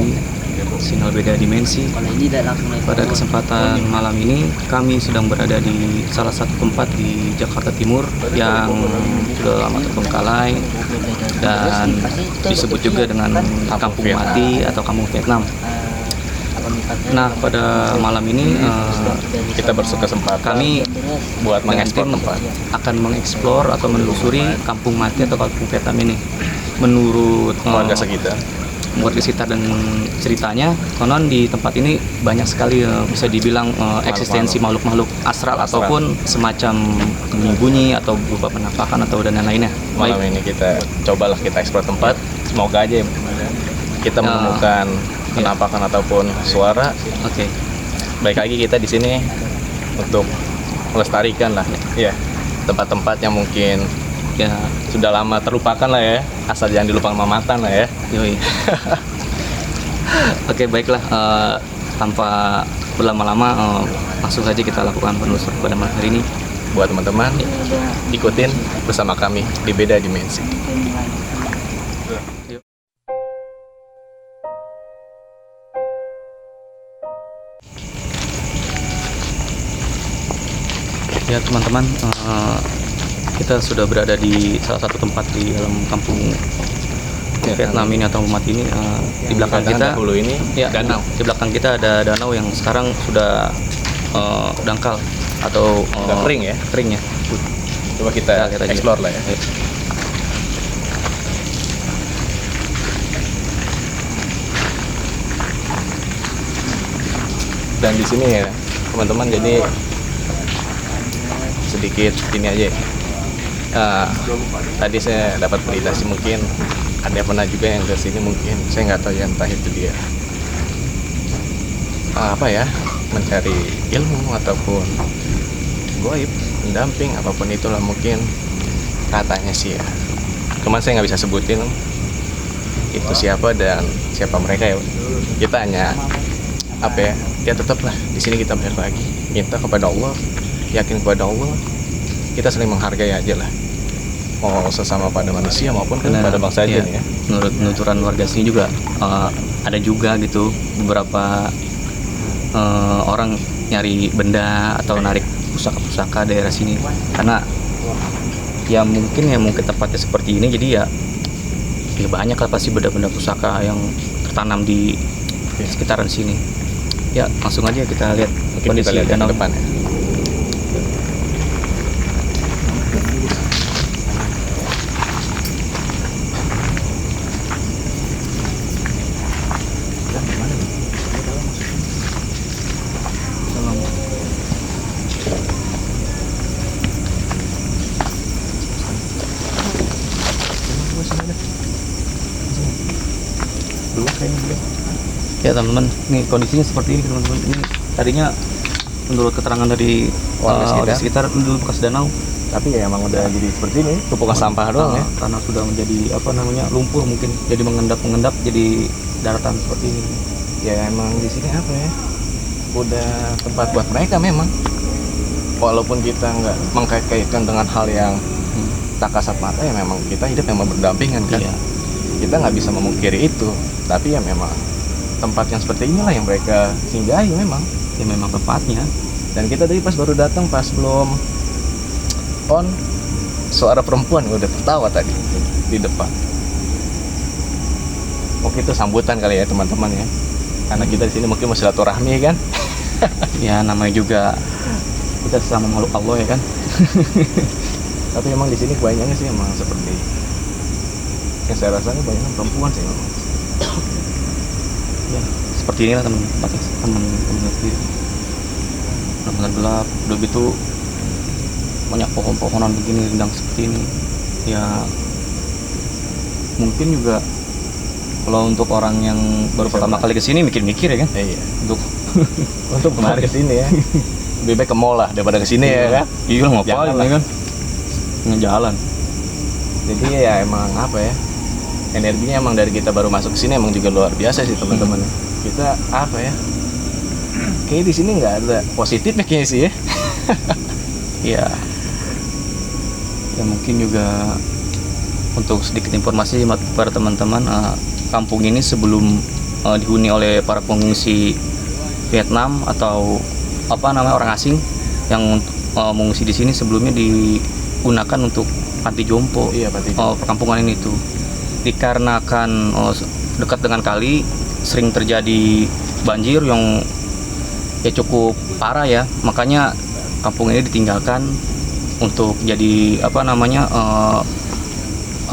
di Sinyal Beda Dimensi. Pada kesempatan malam ini kami sedang berada di salah satu tempat di Jakarta Timur yang sudah lama terbengkalai dan disebut juga dengan Kampung Mati atau Kampung Vietnam. Nah, pada malam ini kita berkesempatan kami buat mengeksplor tim tempat. akan mengeksplor atau menelusuri Kampung Mati atau Kampung Vietnam ini. Menurut Warga sekitar. Dan ceritanya konon di tempat ini banyak sekali bisa dibilang eksistensi makhluk-makhluk astral ataupun semacam bunyi-bunyi atau berupa penampakan atau dan lain-lainnya. Malam ini kita cobalah kita eksplor tempat. Semoga aja kita menemukan penampakan ataupun suara. Oke. Baik lagi kita di sini untuk melestarikan lah, ya, tempat-tempat yang mungkin Ya, sudah lama terlupakan lah ya, asal jangan dilupakan mamatan lah ya. yoi. Oke, baiklah, tanpa berlama-lama langsung saja kita lakukan penelusuran pada malam hari ini. Buat teman-teman, ikutin bersama kami di Beda Dimensi. Ya teman-teman, kita sudah berada di salah satu tempat di dalam kampung Vietnam ini atau Mati ini. Di belakang kita dahulu ini ya, danau. Di belakang kita ada danau yang sekarang sudah dangkal atau Udah kering ya. keringnya. Coba kita lihat aja. explore lah ya. Ya. Dan di sini ya teman-teman, jadi sedikit ini aja ya. Tadi saya dapat berita sih, mungkin ada yang pernah juga yang ke sini, mungkin saya nggak tahu ya, entah itu dia apa ya, mencari ilmu ataupun goib, pendamping, apapun itulah mungkin katanya sih ya. Cuman saya nggak bisa sebutin itu siapa dan siapa mereka ya. Kita hanya apa ya, ya tetaplah di sini kita balik lagi minta kepada Allah, yakin kepada Allah, kita saling menghargai aja lah, mau sesama pada manusia maupun pada bangsa jin ya. Menurut penuturan warga sini juga ada juga gitu beberapa orang nyari benda atau narik pusaka-pusaka daerah sini, karena ya mungkin tempatnya seperti ini, jadi ya banyak lah pasti benda-benda pusaka yang tertanam di sekitaran sini. Ya langsung aja kita lihat kondisi Kita lihat danau ke depan ya. Ya teman-teman, ini kondisinya seperti ini teman-teman. Ini tadinya menurut keterangan dari warga sekitar dulu bekas danau, Tapi ya emang udah jadi seperti ini, tumpukan sampah doang ya. Karena sudah menjadi lumpur, mungkin jadi mengendap jadi daratan seperti ini. Ya emang di sini apa ya, udah tempat buat mereka memang. Walaupun kita nggak mengkait-kaitkan dengan hal yang tak kasat mata, ya memang kita hidup memang berdampingan kan. Iya. Kita nggak bisa memungkiri itu, tapi ya memang tempat yang seperti inilah yang mereka singgahi memang. Ya memang tempatnya. Dan kita tadi pas baru datang, pas belum on, suara perempuan udah tertawa tadi di depan. Oke, itu sambutan kali ya teman-teman ya, karena kita di sini mungkin mau silaturahmi kan. Ya namanya juga kita sesama makhluk Allah ya kan. Tapi emang di sini kebanyakan sih emang seperti yang saya rasakan, kebanyakan perempuan sih memang. Ya seperti inilah teman-teman sendiri. Benar-benar gelap, udah gitu banyak pohon-pohonan begini rindang seperti ini. Ya mungkin juga kalau untuk orang yang baru pertama kali kesini mikir-mikir ya kan. Iya. Untuk Kemarin kesini ya, lebih baik ke mall lah daripada kesini ya kan. Iya ngapain ya kan? Ngejalan. Jadi ya emang apa ya, energinya emang dari kita baru masuk ke sini emang juga luar biasa sih teman-teman. Kita apa ya, kayaknya di sini nggak ada positifnya kayaknya sih ya. Ya. Ya mungkin juga untuk sedikit informasi para teman-teman, kampung ini sebelum dihuni oleh para pengungsi Vietnam atau apa namanya orang asing yang mengungsi di sini sebelumnya digunakan untuk panti jompo. Iya, panti jompo. Perkampungan ini tuh dikarenakan dekat dengan kali sering terjadi banjir yang ya cukup parah ya, makanya kampung ini ditinggalkan untuk jadi apa namanya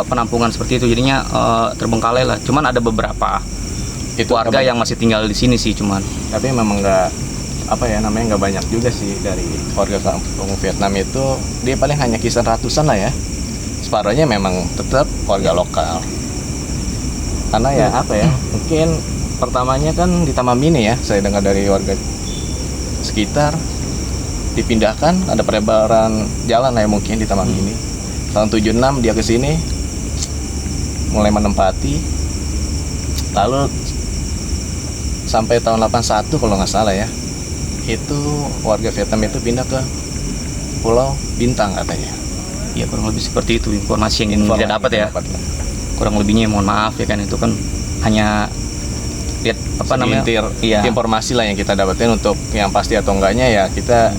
penampungan seperti itu, jadinya terbengkalai lah. Cuman ada beberapa Itu warga yang masih tinggal di sini sih, cuman tapi memang nggak apa ya namanya, nggak banyak juga sih dari warga kampung Vietnam itu. Dia paling hanya kisaran ratusan lah ya, separuhnya memang tetap warga lokal. Karena ya apa ya, mungkin pertamanya kan di Taman Mini ya, saya dengar dari warga sekitar dipindahkan, ada pelebaran jalan lah ya mungkin di Taman Mini. Tahun 76 dia ke sini mulai menempati, lalu sampai tahun 81 kalau nggak salah ya, itu warga Vietnam itu pindah ke Pulau Bintang katanya. ya kurang lebih seperti itu informasi yang kita dapat ya. Kurang lebihnya mohon maaf ya kan, itu kan hanya lihat apa namanya iya. Informasi lah yang kita dapetin, untuk yang pasti atau enggaknya ya kita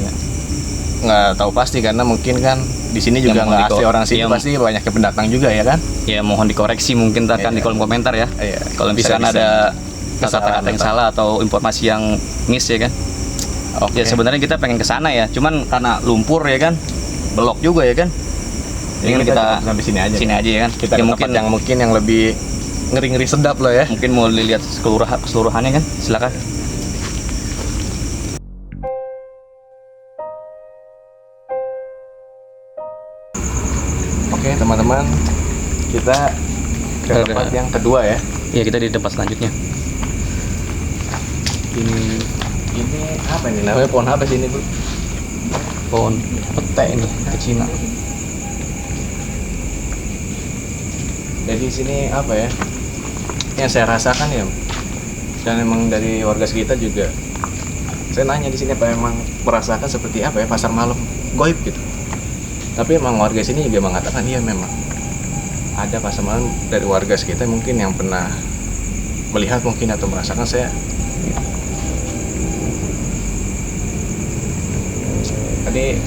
nggak tahu pasti, karena mungkin kan di sini juga nggak asli orang sini, pasti banyak yang pendatang juga ya kan. Ya mohon dikoreksi mungkin kan di kolom komentar ya. Kalau misalkan ada kata-kata yang salah atau informasi yang miss ya kan. Ya sebenarnya kita pengen ke sana ya, cuman karena lumpur ya kan, belok juga ya kan. Ingin kita sampai sini aja. Sini aja ya kan. Kita ya mungkin yang lebih ngeri-ngeri sedap loh ya. Mungkin mau dilihat keseluruhannya kan, silakan. Oke teman-teman, kita ke tempat yang kedua ya. Iya, kita di tempat selanjutnya. Ini apa ini namanya, pohon apa sih ini bro? Pohon pete ini ke Cina. Jadi sini apa ya, yang saya rasakan ya, dan emang dari warga sekitar juga, saya nanya di sini apa emang merasakan seperti apa ya pasar malam goib gitu. Tapi emang warga sini juga mengatakan iya memang ada pasar malam dari warga sekitar mungkin yang pernah melihat mungkin atau merasakan. Saya tadi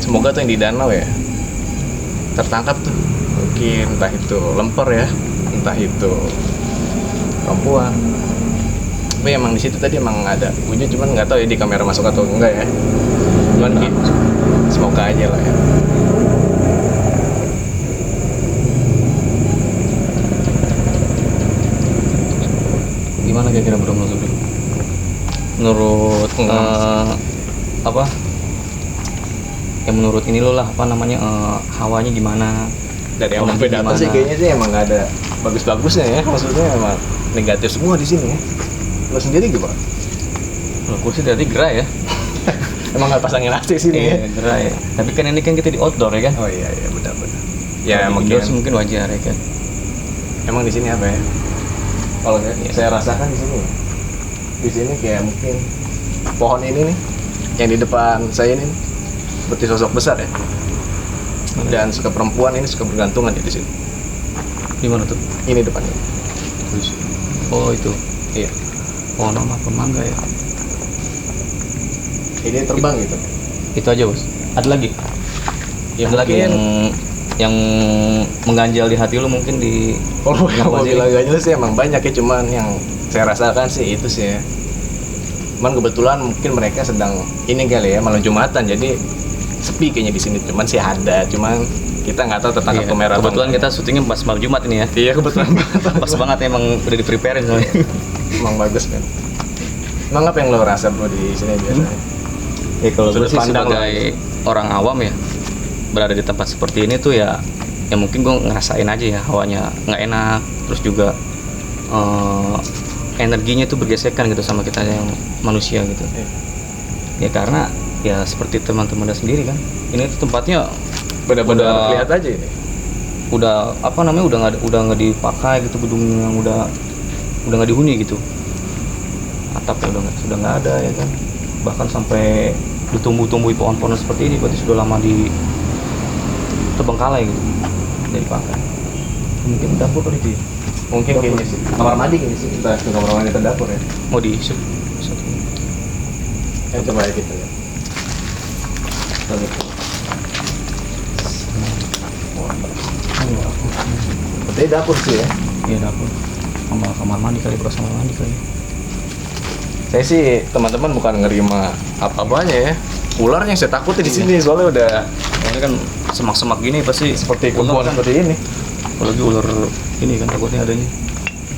semoga tuh yang di danau ya tertangkap tuh, mungkin entah itu lemper ya, entah itu perempuan. Tapi emang di situ tadi emang ada wujud, cuman nggak tahu ya di kamera masuk atau enggak ya. Cuman gitu, semoga aja lah ya. Gimana kira-kira bro menurut apa ya, menurut ini lo lah apa namanya hawanya gimana? Dari yang data sih kayaknya sih emang nggak ada bagus-bagusnya ya, maksudnya emang negatif semua di sini ya. Lo sendiri gimana? Lo gue sih dari gerai ya. Emang nggak pasangin AC sini ya? Gerai. Tapi kan ini kan kita di outdoor ya kan? Oh iya benar-benar. Ya mungkin wajar ya kan. Emang di sini apa ya? Kalau saya rasakan di sini kayak mungkin pohon ini nih yang di depan saya ini seperti sosok besar ya. Dan suka perempuan ini suka bergantungan ya di sini. Di mana tuh? Ini depannya. Oh itu. Iya. Pohon apa mangga ya? Ini terbang gitu. Itu aja bos. Ada lagi? Ya, ada lagi yang mengganjal di hati lu mungkin di. Kalau ganjal sih emang banyak ya, cuman yang saya rasakan sih itu sih ya. Cuman kebetulan mungkin mereka sedang ini kali ya malam Jumatan, jadi sepi kayaknya di sini. Cuman sih ada, cuman kita nggak tahu tertangkap kamera. Kebetulan kita syutingnya pas malam Jumat ini ya. Iya kebetulan. Pas banget emang udah di prepare soalnya. Emang bagus kan. Emang apa yang lo rasa bro di sini biasanya? Ya kalau gue sih sebagai orang awam ya, berada di tempat seperti ini tuh ya mungkin gue ngerasain aja ya hawanya nggak enak, terus juga energinya tuh bergesekan gitu sama kita yang manusia gitu. Ya karena ya seperti teman-teman sendiri kan, ini tuh tempatnya benar-benar lihat aja ini. Udah apa namanya udah nggak dipakai gitu, gedung yang udah nggak dihuni gitu, atapnya sudah nggak ada ya kan. Bahkan sampai ditumbuh-tumbuhi pohon-pohon seperti ini berarti sudah lama terbengkalai gitu, dari pakai. Mungkin dapur kali itu ya. Mungkin kayaknya sih. Kamar mandi kayaknya sih. Kita ke kamar mandi ke dapur ya. Mau di satu. Coba ya kita lihat. Berarti dapur sih ya. Iya dapur. Sama kamar mandi kali, bekas kamar mandi kali. Saya sih teman-teman bukan nerima apa-apanya ya. Ularnya saya takutin di sini soalnya udah Ini kan semak-semak gini pasti seperti ular kebun kan. seperti ini. Apalagi ular ini kan takutnya adanya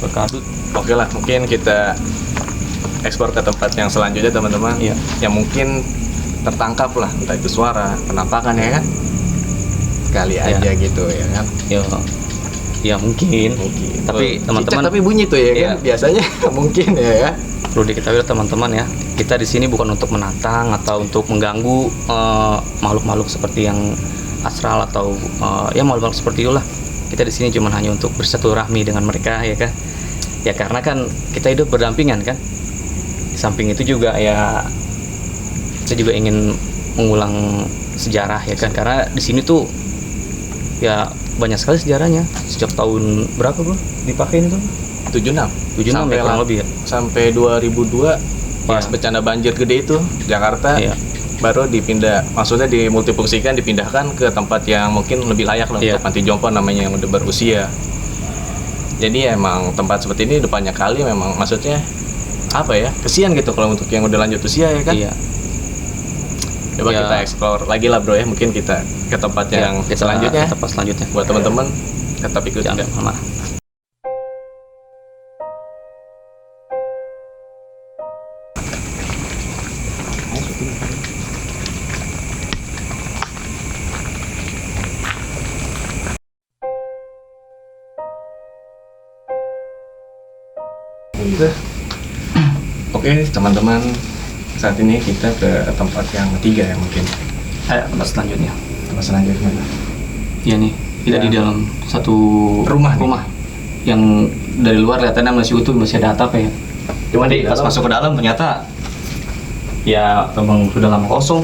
berkadut. Oke lah, mungkin kita ekspor ke tempat yang selanjutnya teman-teman. Iya. Yang mungkin tertangkap lah, entah itu suara, penampakan ya kan. Kali Iya. aja gitu ya kan. Ya mungkin. Tapi Cicak teman-teman tapi bunyi tuh ya Iya. kan. Biasanya mungkin ya kan. perlu diketahui teman-teman ya, kita di sini bukan untuk menantang atau untuk mengganggu makhluk-makhluk seperti yang astral atau ya makhluk-makhluk seperti itulah. Kita di sini cuma hanya untuk bersilaturahmi dengan mereka ya kan. Ya karena kan kita hidup berdampingan kan. Di samping itu juga ya saya juga ingin mengulang sejarah ya kan, karena di sini tuh ya banyak sekali sejarahnya. Sejak tahun berapa bro dipakai itu? 76 76 ya kurang lebih ya. sampai 2002 pas Iya. bencana banjir gede itu Jakarta. Iya. Baru dipindah, maksudnya dimultifungsikan, dipindahkan ke tempat yang mungkin lebih layak lah Iya. untuk panti jompo namanya yang udah berusia. Jadi ya emang tempat seperti ini udah banyak kali memang, maksudnya apa ya, kesian gitu kalau untuk yang udah lanjut usia ya kan. Iya. Coba Ya. kita explore lagi lah bro ya, mungkin kita ke tempat Ya, yang kita selanjutnya. ke tempat selanjutnya. Buat teman-teman tetap ikutin Jangan ya. lama. Gitu. Oke teman-teman, saat ini kita ke tempat yang ketiga ya mungkin. Ayo tempat selanjutnya. Tempat selanjutnya. Iya nih, kita Ya. di dalam satu Rumah nih. yang dari luar kelihatannya masih utuh, masih ada atap ya. Cuma Di pas dalam- masuk ke dalam ternyata ya memang sudah lama kosong.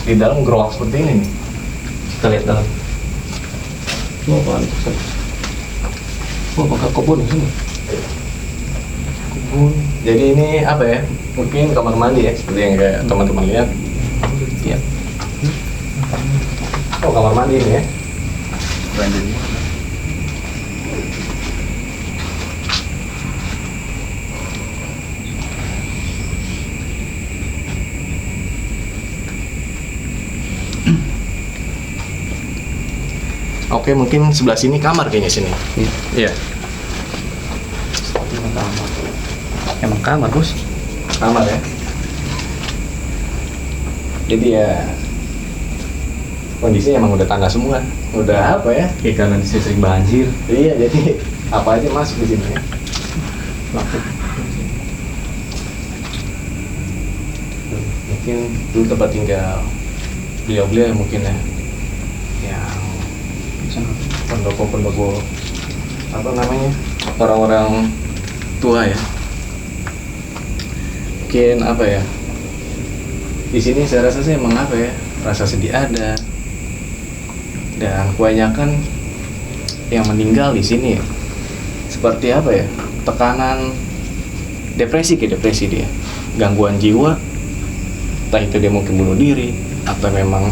Di dalam gerobak seperti ini nih. Kita lihat dalam. Oh, apaan itu? Oh, pakai kebun di sini. Kebun. Jadi ini apa ya? Mungkin kamar mandi ya, seperti yang kayak teman-teman lihat. Iya. Oh kamar mandi ini ya. Selanjutnya. Oke, mungkin sebelah sini kamar kayaknya sini. Iya. Iya, Kamar. Emang kamar, Bos. kamar ya. Jadi ya kondisinya emang udah tanda semua. Udah apa ya? Ya karena di sini sering banjir. Iya, jadi apa aja masuk di sini ya. Mungkin dulu tempat tinggal beliau-beliau yang mungkin ya, yang pendopo-pendopo apa namanya, orang-orang tua ya. Mungkin apa ya, di sini saya rasa sih emang apa ya, rasa sedih ada, dan kebanyakan yang meninggal di sini ya seperti apa ya, tekanan, depresi dia, gangguan jiwa, entah itu dia mungkin bunuh diri atau memang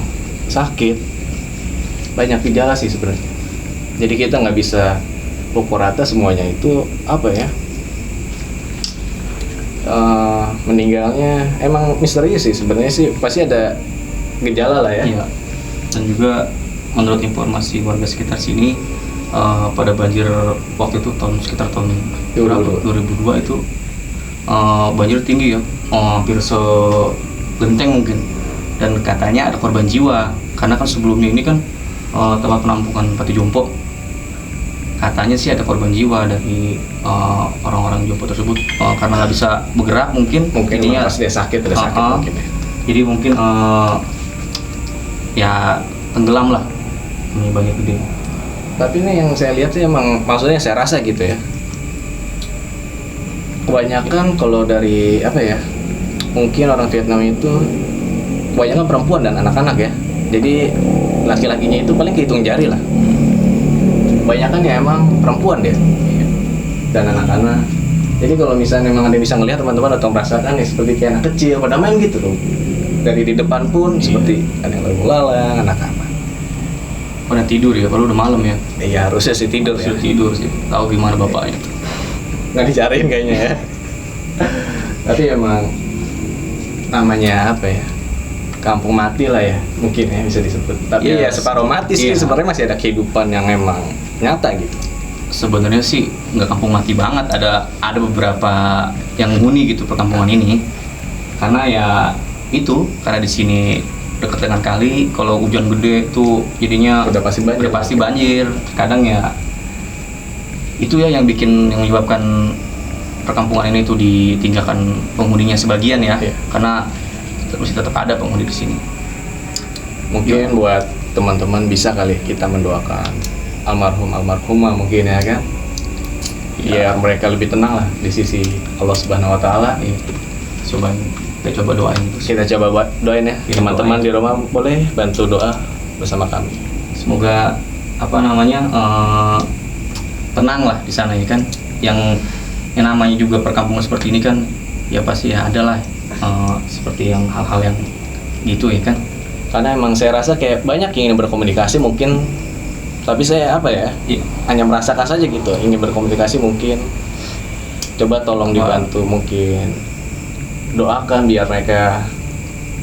sakit. Banyak gejala sih sebenarnya, jadi kita nggak bisa pukul rata semuanya itu apa ya, meninggalnya emang misterius sih sebenarnya sih, pasti ada gejala lah ya. Iya. Dan juga menurut informasi warga sekitar sini pada banjir waktu itu sekitar tahun 2002 itu banjir tinggi ya, hampir segenteng mungkin, dan katanya ada korban jiwa karena kan sebelumnya ini kan tempat penampungan Pati Jompo, katanya sih ada korban jiwa dari orang-orang Jompo tersebut karena nggak bisa bergerak mungkin ininya pas dia sakit mungkin ya. jadi mungkin ya tenggelam lah, ini banyak gede. Tapi ini yang saya lihat sih emang, maksudnya saya rasa gitu ya, kebanyakan kalau dari apa ya, mungkin orang Vietnam itu kebanyakan perempuan dan anak-anak ya, jadi laki-lakinya itu paling kehitung jari lah. Kebanyakan ya emang perempuan dia. dan anak-anak. Jadi kalau misalnya memang ada yang bisa ngelihat teman-teman atau merasakan ya seperti kayak anak kecil pada main gitu loh. Dari di depan pun seperti ada yang lalu lalang, anak apa. Pada tidur ya, kalau udah malam ya. Iya harusnya sih tidur ya. Sudah tidur sih. Tahu gimana bapaknya. Nggak dicariin kayaknya ya. Tapi emang namanya apa ya? Kampung mati lah ya, mungkin ya bisa disebut. Tapi ya separuh mati sih, sebenarnya masih ada kehidupan yang emang nyata gitu. Sebenarnya sih nggak kampung mati banget, ada beberapa yang menghuni gitu perkampungan ini. Karena ya itu, karena di sini dekat dengan kali, kalau hujan gede tuh jadinya Udah pasti banjir. Kadang ya itu ya yang menyebabkan perkampungan ini tuh ditinggalkan penghuninya sebagian ya. Iya. Karena masih tetap ada penghuni di sini. Mungkin buat teman-teman bisa kali kita mendoakan almarhumah mungkin ya kan. Biar mereka lebih tenang lah di sisi Allah Subhanahu wa taala. Iya. Kita coba doain gitu. Kita coba doain ya. Kita Teman-teman doain. di rumah boleh bantu doa bersama kami. Semoga tenang lah di sana ya kan. Yang namanya juga perkampungan seperti ini kan ya pasti ya adalah seperti yang hal-hal yang gitu ya kan. Karena emang saya rasa kayak banyak yang ingin berkomunikasi mungkin, tapi saya Iya. hanya merasakan saja gitu, ingin berkomunikasi mungkin. Coba tolong dibantu mungkin, doakan biar mereka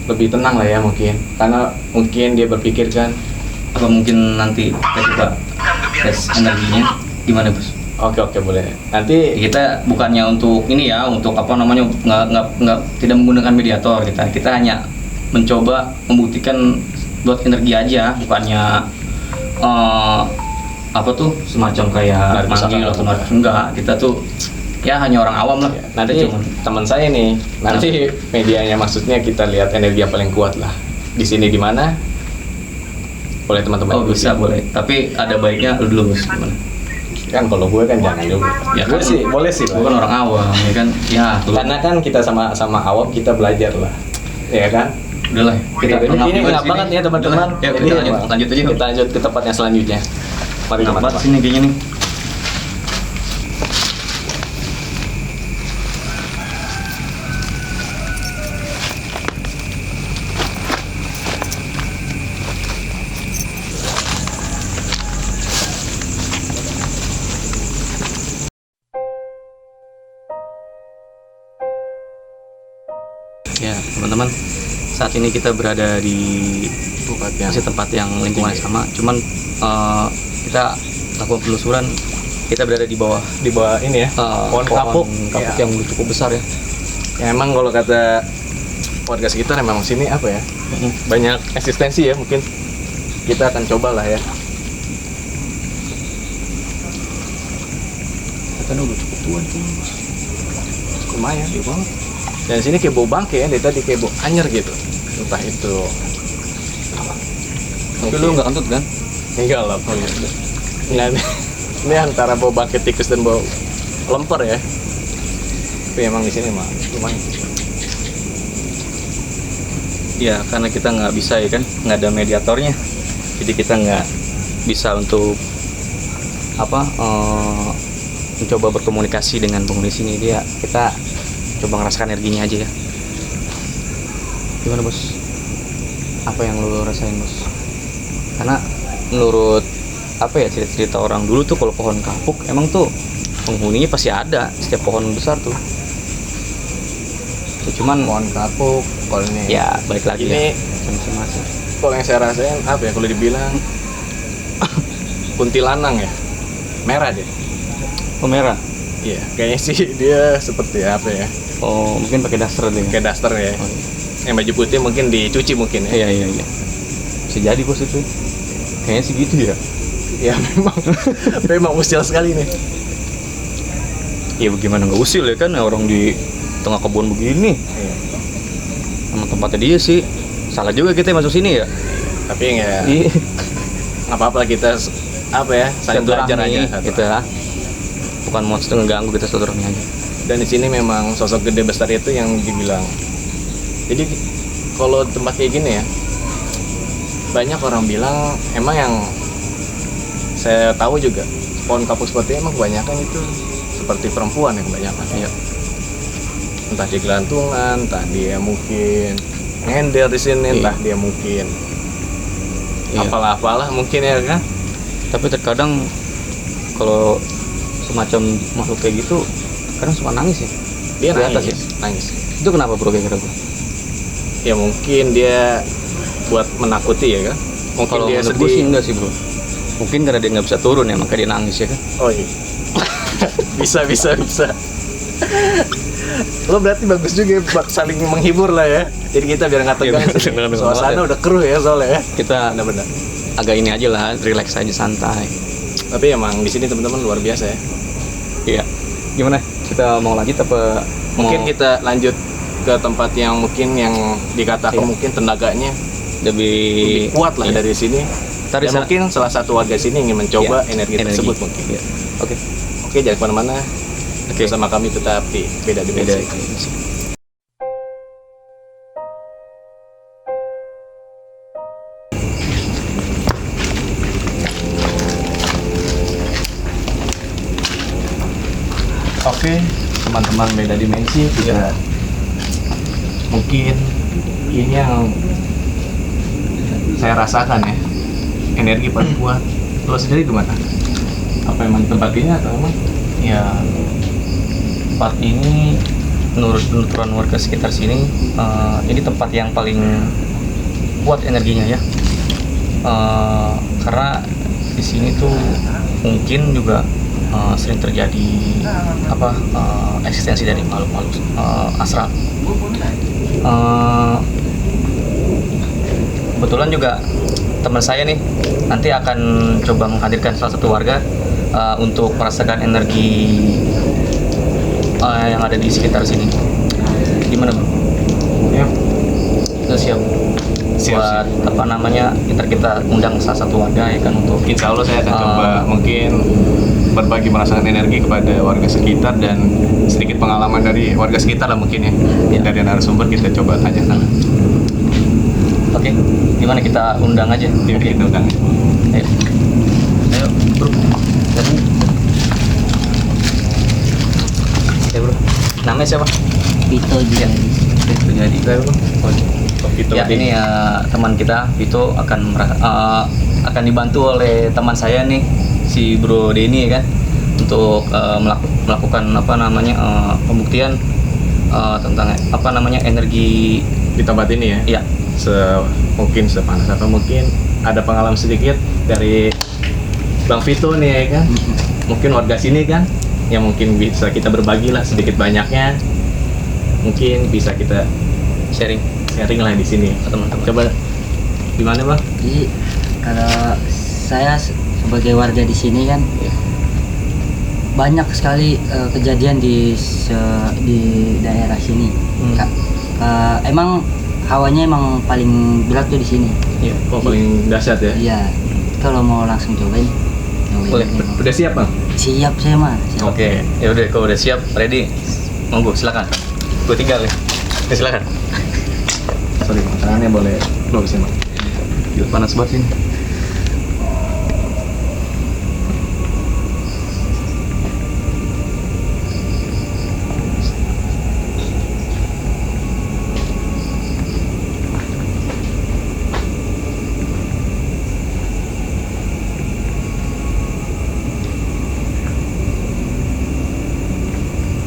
lebih tenang lah ya mungkin. Karena mungkin dia berpikir kan, Apa mungkin nanti kita coba tes energinya gimana Bos? oke boleh. Nanti Kita bukannya untuk ini ya, untuk nggak tidak menggunakan mediator, kita hanya mencoba membuktikan buat energi aja, bukannya semacam kayak Narik manggil pusaka. atau enggak. Kita tuh ya hanya orang awam lah. nanti teman saya nih, nanti medianya maksudnya kita lihat energi yang paling kuat lah. Di sini di mana? Boleh teman-teman ikuti. Bisa boleh, tapi ada baiknya lu dulu Bos, gimana? Kan kalau gue kan jangan dulu. Ya Gue kan, sih boleh sih. Bukan orang awam ya kan. Ya tuh. Karena kan kita sama awam kita belajar lah. Ya kan? Udahlah, kita Ini pengabdi enak sini. banget ya teman-teman. Udahlah, yuk, Jadi kita emang lanjut aja yuk. Kita lanjut ke tempat yang selanjutnya. Mari Enak banget teman-teman. sini kayaknya nih. Ya teman-teman, saat ini kita berada di tempat yang lingkungannya sama, cuman kita lakukan penelusuran, kita berada di bawah ini ya. Pohon kapuk yang cukup besar ya. Ya emang kalau kata warga sekitar emang sini apa ya? Banyak eksistensi ya mungkin. Kita akan coba lah ya. Katanya udah cukup tua nih. Lumayan di bawah. Dan di sini kayak bau bangke ya, dari tadi kayak bau anyer gitu. Entah itu. Tapi lu nggak kentut kan? Enggak lah, nah, ini antara bau bangke tikus dan bau lemper ya. Tapi emang di sini mah lumayan. Ya karena kita nggak bisa ya kan, nggak ada mediatornya, jadi kita nggak bisa untuk mencoba berkomunikasi dengan penghuni sini. Kita coba ngerasakan energinya aja ya. Gimana Bos? Apa yang lu rasain Bos? Karena menurut cerita-cerita orang dulu tuh kalau pohon kapuk emang tuh penghuninya pasti ada setiap pohon besar tuh. Ya, cuman Pohon kapuk, kalau ini ya balik lagi ini ya masing-masing. kalau yang saya rasain apa ya, kalau dibilang kuntilanang ya, merah deh. Oh merah. Iya, kayaknya sih dia seperti apa ya, Oh mungkin pakai daster deh. kayak daster ya. Oh, iya. Yang baju putih mungkin dicuci mungkin ya. Iya. Bisa jadi Bos itu. Kayaknya sih gitu ya. Ya memang usil sekali nih. Ya bagaimana nggak usil ya kan, orang di tengah kebun begini. Iya. Sama tempatnya dia sih. Salah juga kita masuk sini ya. Tapi ya Iya. nggak apa-apa lah kita saling belajar aja satu. Kita bukan mau ngeganggu, kita silaturahmi aja. Dan di sini memang sosok gede besar itu yang dibilang. Jadi kalau tempat kayak gini ya, banyak orang bilang emang yang saya tahu juga pohon kapuk seperti ini emang kebanyakan itu seperti perempuan ya kebanyakan. Iya. Entah di gelantungan, entah dia mungkin ngender di sini, entah dia mungkin apalah mungkin ya kan. Tapi terkadang kalau semacam makhluk kayak gitu kadang suka nangis ya. Dia di atas nangis, ya. nangis. Itu kenapa bro kira-kira bro? Ya mungkin dia buat menakuti ya kan. Mungkin Kalau dia menurut gue sedih. sih enggak sih bro. Mungkin karena dia nggak bisa turun ya, maka dia nangis ya kan. Oh iya. bisa. Lo berarti bagus juga ya, saling menghibur lah ya. Jadi kita biar nggak tegang. Suasana udah keruh ya soalnya ya. Kita Benar-benar. agak ini aja lah, relax aja, santai. Tapi emang di sini teman-teman luar biasa ya. Iya. Gimana? Kita mau lanjut apa? Mungkin kita lanjut ke tempat yang mungkin yang dikatakan mungkin tenaganya lebih kuat lah dari sini. Tadi Dan mungkin salah satu warga sini ingin mencoba energi tersebut mungkin. Iya. Oke. Oke, jangan kemana-mana. Bersama kami tetap di Beda Dimensi. Oke, teman-teman Beda Dimensi juga mungkin ini yang saya rasakan ya, energi paling kuat. Lo sendiri gimana? Apa emang tempat ini atau emang? Ya, tempat ini menurut penuturan warga sekitar sini, ini tempat yang paling kuat energinya ya. Karena di sini tuh mungkin juga sering terjadi eksistensi dari makhluk-makhluk astral. Kebetulan juga teman saya nih nanti akan coba menghadirkan salah satu warga untuk merasakan energi yang ada di sekitar sini. Gimana bro? Ya, Kita siap buat apa namanya, ntar kita undang salah satu warga ya kan untuk insya Allah saya akan coba mungkin berbagi merasakan energi kepada warga sekitar dan sedikit pengalaman dari warga sekitar lah mungkin ya. Dari narasumber kita coba tanya sana. Oke, gimana kita undang aja? Yuk kita undang. Ayo bro. Ya bro. Namanya siapa? Vito juga. Itu jadi. Vito Ya ini teman kita Vito akan dibantu oleh teman saya nih si Bro Denny ya kan untuk melakukan apa namanya pembuktian tentang apa namanya energi di tempat ini ya. Iya. Mungkin sepanas atau mungkin ada pengalaman sedikit dari Bang Vito nih ya kan. Mungkin warga sini kan yang mungkin bisa kita berbagi lah sedikit banyaknya. Mungkin bisa kita sharing lah di sini teman-teman. Coba gimana Bang? Jadi kalau saya sebagai warga di sini kan banyak sekali kejadian di daerah sini. Emang hawanya emang paling berat tuh di sini. Iya. Oh, paling dahsyat ya. Iya. Kalau mau langsung cobain. Boleh. Udah siap Bang? Siap saya mah. Siap. Oke. Ya udah kalau udah siap ready monggo silakan. Gue tinggal ya. Silakan. Sorry Bang, tangannya boleh blow sih Bang. Gila panas banget ini.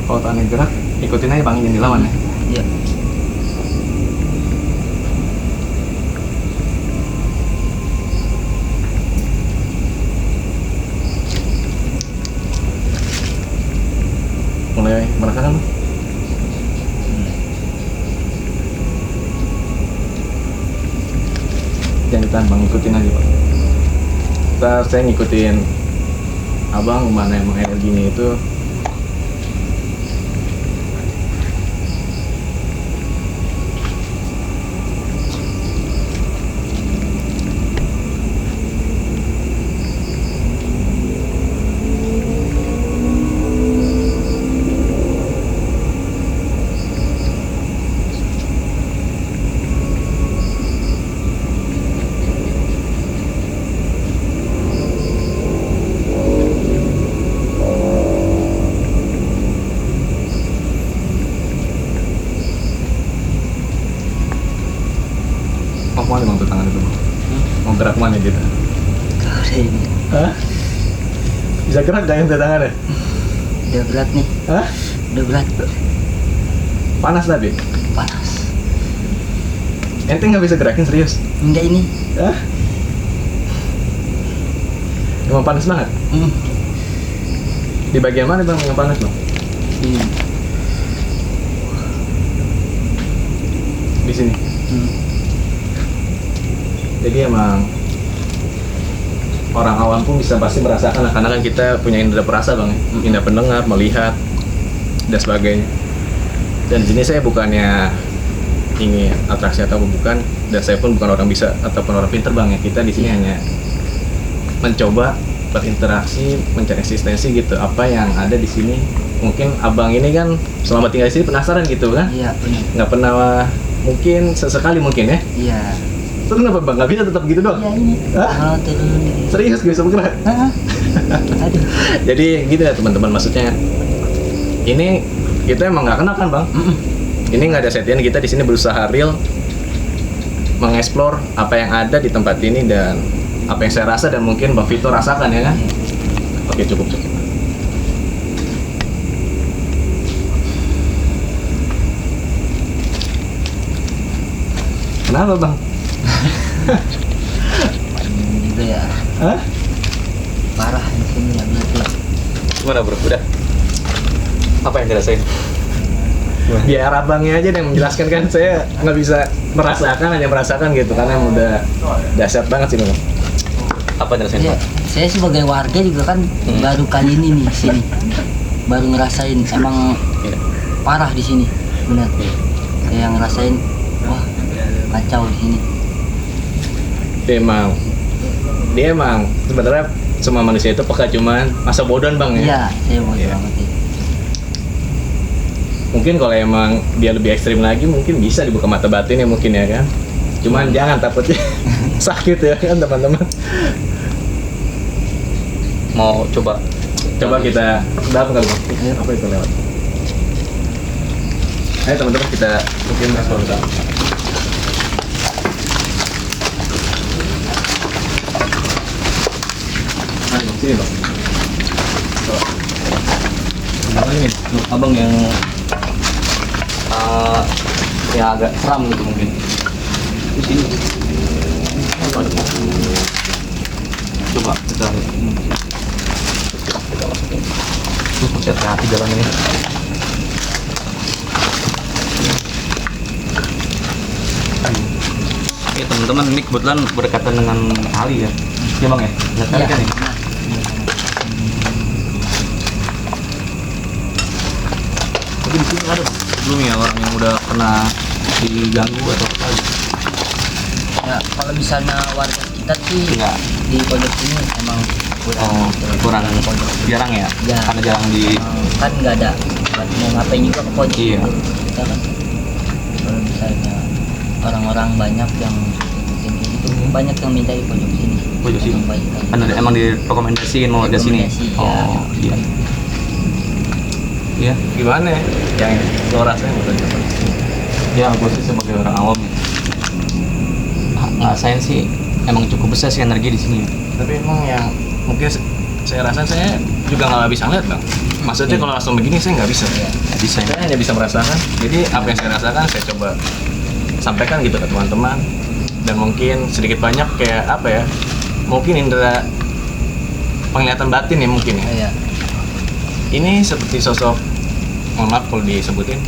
Kalau tangannya gerak, ikutin aja Bang, yang dilawan ya. Iya. Mulai merasakan Bang? Jangan ditahan Bang, ikutin aja Bang. Ntar saya ngikutin Abang mana emang energinya itu. mana bang tuh tangan itu? Mau gerak mana gitu? Kalau ada ini Hah? Bisa gerak gak ente tangannya? udah berat nih, Hah? udah berat, Panas tadi? panas. Ente nggak bisa gerakin serius? Enggak ini. Hah? Emang panas banget? Hmm. Di bagian mana bang yang panas bang? Ini. Di sini. Hmm. Jadi emang orang awam pun bisa pasti merasakan lah, karena kan kita punya indera perasa bang, indera pendengar, melihat dan sebagainya. Dan di sini saya bukannya ingin atraksi atau bukan, dan saya pun bukan orang bisa ataupun orang pinter bang ya. Kita di sini hanya mencoba berinteraksi, mencari eksistensi gitu, apa yang ada di sini. Mungkin abang ini kan selama tinggal di sini penasaran gitu kan, Iya benar. nggak pernah, mungkin sesekali mungkin ya. Iya. Terus kenapa bang nggak bisa tetap gitu doang? Iya ini. Hah? Kalau turun. Serius gak bisa bergerak? Hah? Aduh. Jadi gitu ya teman-teman, maksudnya ini kita emang nggak kenal kan bang? Mm-mm. Ini nggak ada settingan, kita di sini berusaha real mengeksplor apa yang ada di tempat ini dan apa yang saya rasa dan mungkin Bang Vito rasakan ya kan? Oke, cukup. Kenapa bang? Ini juga ya Hah? parah di sini ya berarti. Gimana bro? Udah? Apa yang dirasain? Biar abangnya aja yang menjelaskan, kan saya nggak bisa merasakan, hanya merasakan gitu karena emang udah dahsyat banget sih bang. Apa yang dirasain Iya, bang? saya sebagai warga juga kan baru kali ini nih sini, baru ngerasain emang Iya. parah di sini, benar. Saya ngerasain, wah kacau di sini. Dia emang sebenarnya semua manusia itu peka, cuman masa bodohan bang ya. Iya, saya mau Iya. banget ya. Mungkin kalau emang dia lebih ekstrim lagi mungkin bisa dibuka mata batin ya mungkin ya kan. Cuman jangan takutnya sakit ya kan teman-teman. Mau coba Coba kita dalam kali bang. Apa itu lewat? Ayo teman-teman kita mungkin respon bersama. Ayo bang, sini bang. gimana nih menurut abang yang agak seram gitu mungkin di sini. Coba kita masukin. Hati-hati jalan ini. Oke teman-teman, ini kebetulan berdekatan dengan kali ya. Iya bang ya, lihat kali Iya. kan ya. Tapi di sini ada belum ya orang yang udah pernah diganggu atau apa gitu? Ya, kalau misalnya warga sekitar sih Enggak. di pondok sini emang Oh, kurang jarang ya? Ya. Karena jarang di kan nggak ada mau ngapain juga ke pojok. Iya. Kita kan kalau misalnya orang-orang banyak yang ikutin gitu, banyak yang minta di pojok sini. pojok sini. Emang baik aja. Kan emang direkomendasiin mau ke sini. Rekomendasi, ya. Oh, iya. Iya. Gimana ya? Yang lo rasain betul coba. Ya, gue sih sebagai orang awam ya. Ngerasain sih emang cukup besar sih energi di sini. Tapi emang yang mungkin saya rasa saya juga nggak bisa ngeliat bang. Maksudnya Iya. kalau langsung begini saya nggak bisa. Nggak bisa ya. Saya hanya bisa merasakan. Jadi apa yang saya rasakan saya coba sampaikan gitu ke teman-teman. Dan mungkin sedikit banyak kayak apa ya? Mungkin indera penglihatan batin ya mungkin ya. Iya. Ini seperti sosok, mohon maaf kalau disebutin,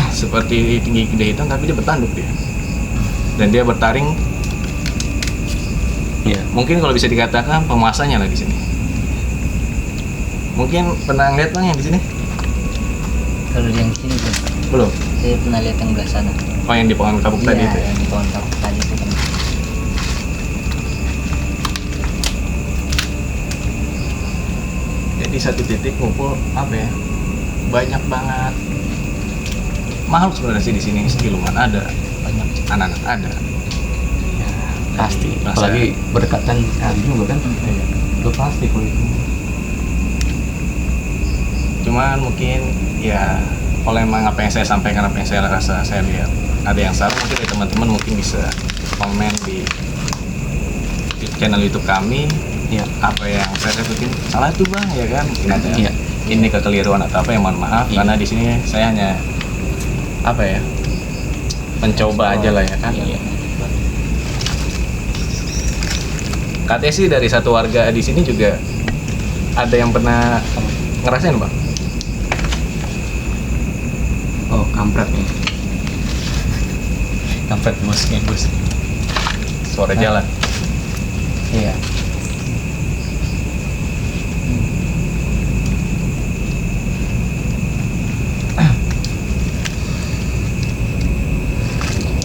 seperti tinggi gede hitam tapi dia bertanduk dia. Dan dia bertaring. Iya. Mungkin kalau bisa dikatakan penguasanya lah di sini. Mungkin pernah ngeliat bang yang di sini? Kalau yang sini tuh, Belum. saya pernah lihat yang belah sana. Oh yang di pohon kabuk tadi Iya, itu ya. yang di pohon kabuk tadi itu kan. Jadi satu titik ngumpul apa ya? Banyak banget makhluk sebenarnya sih di sini. Siluman ada, banyak anak-anak ada. Pasti. Masa- Apalagi berdekatan kali juga kan. Iya. Itu pasti kalau itu. Cuman mungkin ya kalau emang apa yang saya sampaikan, apa yang saya rasa, saya lihat ada yang salah, mungkin dari teman-teman mungkin bisa komen di channel YouTube kami. Iya. Apa yang saya mungkin salah tuh bang, ya kan? Mungkin ada Iya. ini kekeliruan atau apa, yang mohon maaf. Iya. Karena di sini saya hanya apa ya, mencoba aja lah ya kan. Iya. Katanya sih dari satu warga di sini juga ada yang pernah ngerasain bang. Oh, kampret nih. Kampret bosnya bos. Suara jalan. Iya.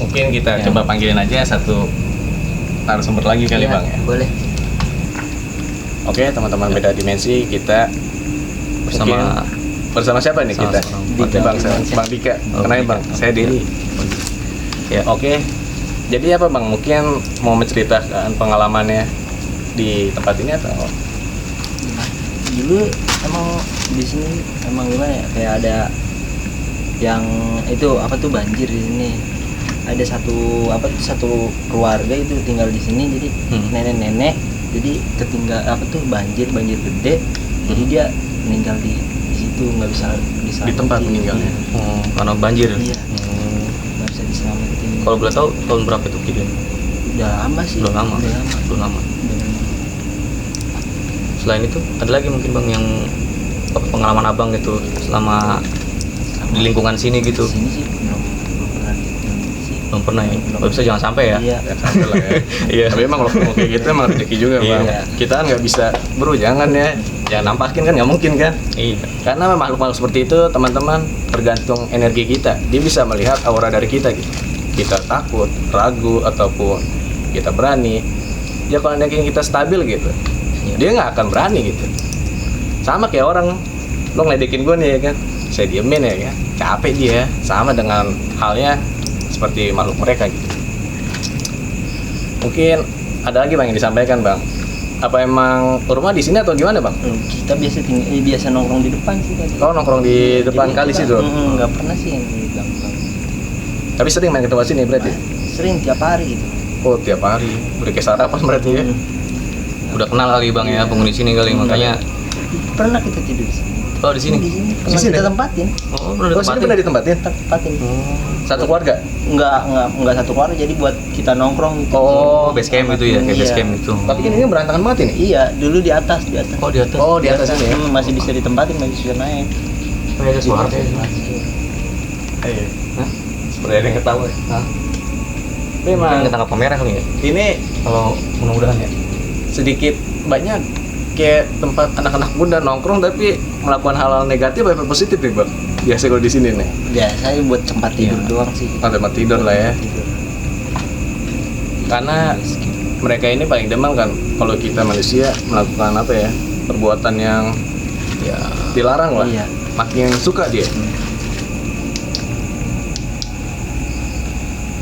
Mungkin kita Ya. coba panggilin aja satu narasumber lagi kali Iya, bang ya. boleh. Oke teman-teman, beda dimensi kita Bersama mungkin bersama siapa nih sama kita? seorang Bang Dika. Oh, Kenalin Dika. bang, saya Dedi. Ya. Oke. Jadi apa bang? Mungkin mau menceritakan pengalamannya di tempat ini atau? Dulu emang di sini emang gimana ya, kayak ada yang itu apa tuh banjir di sini. Ada satu keluarga itu tinggal di sini, jadi nenek-nenek jadi ketinggal banjir gede, jadi dia meninggal di situ, nggak bisa diselamatin. Di tempat meninggalnya? Karena banjir. Iya, nggak bisa diselamatin. Kalau boleh tahu tahun berapa itu kejadian? Udah lama sih. Belum lama. Udah lama. Belum lama. Udah lama. Selain itu ada lagi mungkin bang yang pengalaman abang gitu selama di lingkungan sini gitu? Di sini sih belum pernah sih. Belum pernah ya. Kalau bisa jangan sampai ya. Iya. Ya sampai lah ya. Iya. Tapi emang kalau kayak gitu emang rezeki juga Iya. bang. Kita kan nggak bisa, bro jangan ya. Jangan nampakin kan, nggak mungkin kan. Iya. Karena makhluk-makhluk seperti itu teman-teman tergantung energi kita. Dia bisa melihat aura dari kita gitu. Kita takut, ragu ataupun kita berani. Ya kalau energi kita stabil gitu, dia nggak akan berani gitu. Sama kayak orang, lo ngeledekin gue nih ya kan, saya diemin ya kan, capek dia. Sama dengan halnya seperti makhluk mereka gitu. Mungkin ada lagi bang yang disampaikan bang. Apa emang rumah di sini atau gimana bang? Kita biasa nongkrong di depan sih tadi. Oh nongkrong di depan Jadi kali kita, situ. nggak pernah sih yang di belakang. Tapi sering main ke tempat sini berarti? Sering tiap hari gitu. Oh tiap hari, udah kayak sarapan berarti ya? Udah kenal kali bang ya penghuni sini kali, makanya. Pernah kita tidur di sini. Oh di sini. Di sini pernah Di sini? kita tempatin. Oh pernah Oh sini pernah ditempatin? Tempatin. Satu keluarga? Enggak satu keluarga, jadi buat kita nongkrong gitu. Oh base camp itu ya, kayak base Iya. camp itu. Tapi kan ini berantakan banget ini? Iya, dulu di atas. Oh di atas. Oh di atas ini ya? Masih bisa ditempatin, masih bisa naik. Oh, ada suara. Iya. Hah? Seperti ada yang ketawa ya? Hah? Tapi emang Mungkin ketangkap kamera kali ya. ini Kalau mudah-mudahan ya. sedikit banyak kayak tempat anak-anak muda nongkrong tapi melakukan hal-hal negatif atau positif nih bang? Biasa kalau di sini nih? Biasanya buat tempat tidur Iya. doang sih. Oh, tempat tidur lah ya. Tidur. Karena mereka ini paling demen kan kalau kita manusia melakukan apa ya, perbuatan yang ya dilarang lah. Iya. Makin suka dia.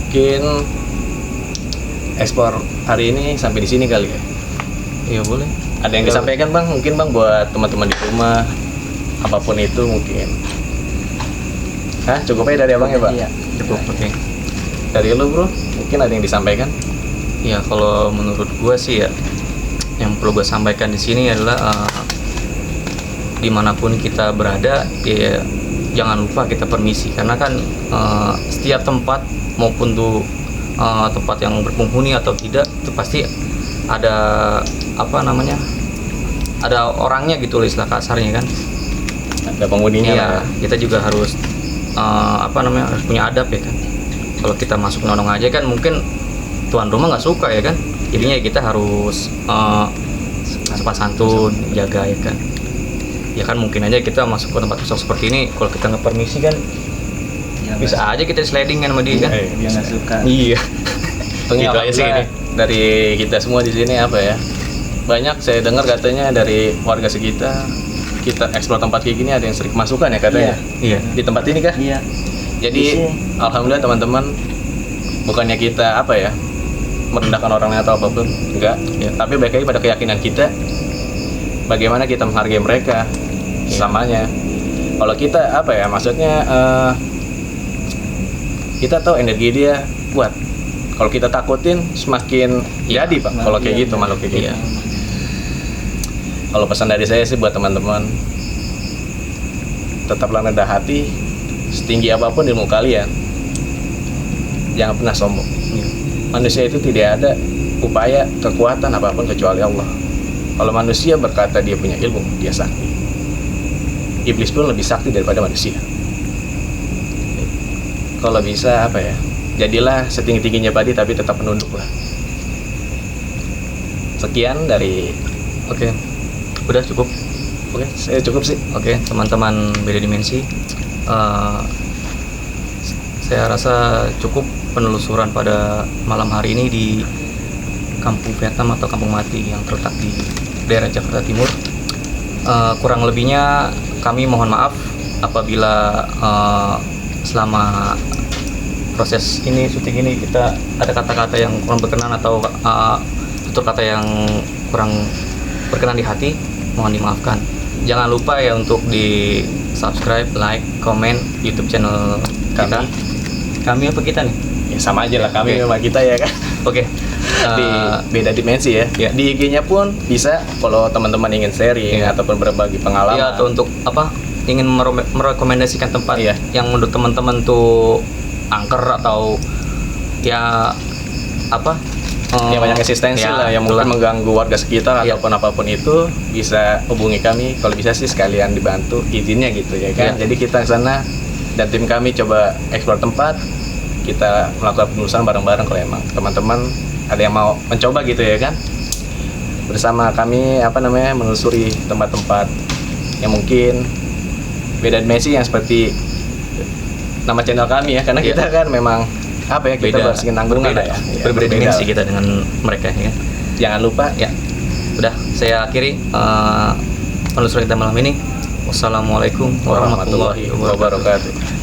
Mungkin ekspor hari ini sampai di sini kali ya. Iya boleh. Ada yang disampaikan bang? Mungkin bang buat teman-teman di rumah, apapun itu mungkin. Hah? Cukup aja dari abang ya pak? Iya. Cukup oke. Dari lu bro, mungkin ada yang disampaikan? Ya kalau menurut gua sih ya, yang perlu gue sampaikan di sini adalah dimanapun kita berada, ya jangan lupa kita permisi, karena kan setiap tempat maupun tuh tempat yang berpenghuni atau tidak itu pasti ada ada orangnya gitu loh, istilah kasarnya kan. Ada penghuninya lah Iya, ya. kita juga harus harus punya adab ya kan. Kalau kita masuk nodong aja kan mungkin tuan rumah nggak suka ya kan. Jadinya kita harus sopan santun, jaga ya kan. Ya kan mungkin aja kita masuk ke tempat kosong seperti ini, kalau kita nggak permisi kan Dia bisa nggak- aja kita sliding kan sama dia kan. dia nggak suka. Iya. Untungnya Gitu aja sih alhamdulillah ini. dari kita semua di sini apa ya, banyak saya dengar katanya dari warga sekitar, kita eksplor tempat kayak gini ada yang sering masukan ya katanya. Iya. Di tempat ini kah? Iya. Jadi Di sini. alhamdulillah teman-teman, bukannya kita apa ya, merendahkan orang lain atau apapun, enggak. Iya. Tapi baik lagi pada keyakinan kita, bagaimana kita menghargai mereka sesamanya. Kalau kita apa ya, maksudnya kita tahu energi dia kuat. Kalau kita takutin semakin Iya. jadi Pak. Kalau kayak gitu, makhluk kayak gitu. Iya. Kalau pesan dari saya sih buat teman-teman, tetaplah rendah hati, setinggi apapun ilmu kalian, jangan pernah sombong. Iya. Manusia itu tidak ada upaya kekuatan apapun kecuali Allah. Kalau manusia berkata dia punya ilmu, dia sakti. Iblis pun lebih sakti daripada manusia. Kalau bisa apa ya, jadilah setinggi-tingginya padi tapi tetap menunduk lah. Sekian dari, Oke. Udah cukup. oke, saya cukup sih. Oke, teman-teman beda dimensi. Saya rasa cukup penelusuran pada malam hari ini di Kampung Vietnam atau Kampung Mati yang terletak di daerah Jakarta Timur. Kurang lebihnya kami mohon maaf apabila selama proses ini, syuting ini, kita ada kata-kata yang kurang berkenan atau tutur kata yang kurang berkenan di hati, mohon dimaafkan. Jangan lupa ya untuk di subscribe, like, komen YouTube channel kita. Kami apa kita nih? Ya sama aja lah, kami Oke. sama kita ya kan. Oke. Di beda dimensi ya. Iya. Di IG-nya pun bisa kalau teman-teman ingin sharing Iya. ataupun berbagi pengalaman. Ya, atau untuk apa? Ingin merekomendasikan tempat Iya. yang menurut teman-teman tuh angker atau ya apa? Ya banyak eksistensi ya, lah yang itulah. mungkin mengganggu warga sekitar Iya. ataupun apapun itu, bisa hubungi kami. Kalau bisa sih sekalian dibantu izinnya gitu ya kan. Iya. Jadi kita ke sana dan tim kami coba eksplor tempat, kita melakukan penelusuran bareng-bareng kalau emang teman-teman ada yang mau mencoba gitu ya kan. Bersama kami menelusuri tempat-tempat yang mungkin beda dimensi yang seperti nama channel kami ya, karena Iya. kita kan memang kita bersinanggungan berbeda, lah ya. Ya, berbeda berbeda. dimensi kita dengan mereka ya kan. Jangan lupa Ya, udah saya akhiri penelusuran kita malam ini. Wassalamualaikum warahmatullahi wabarakatuh.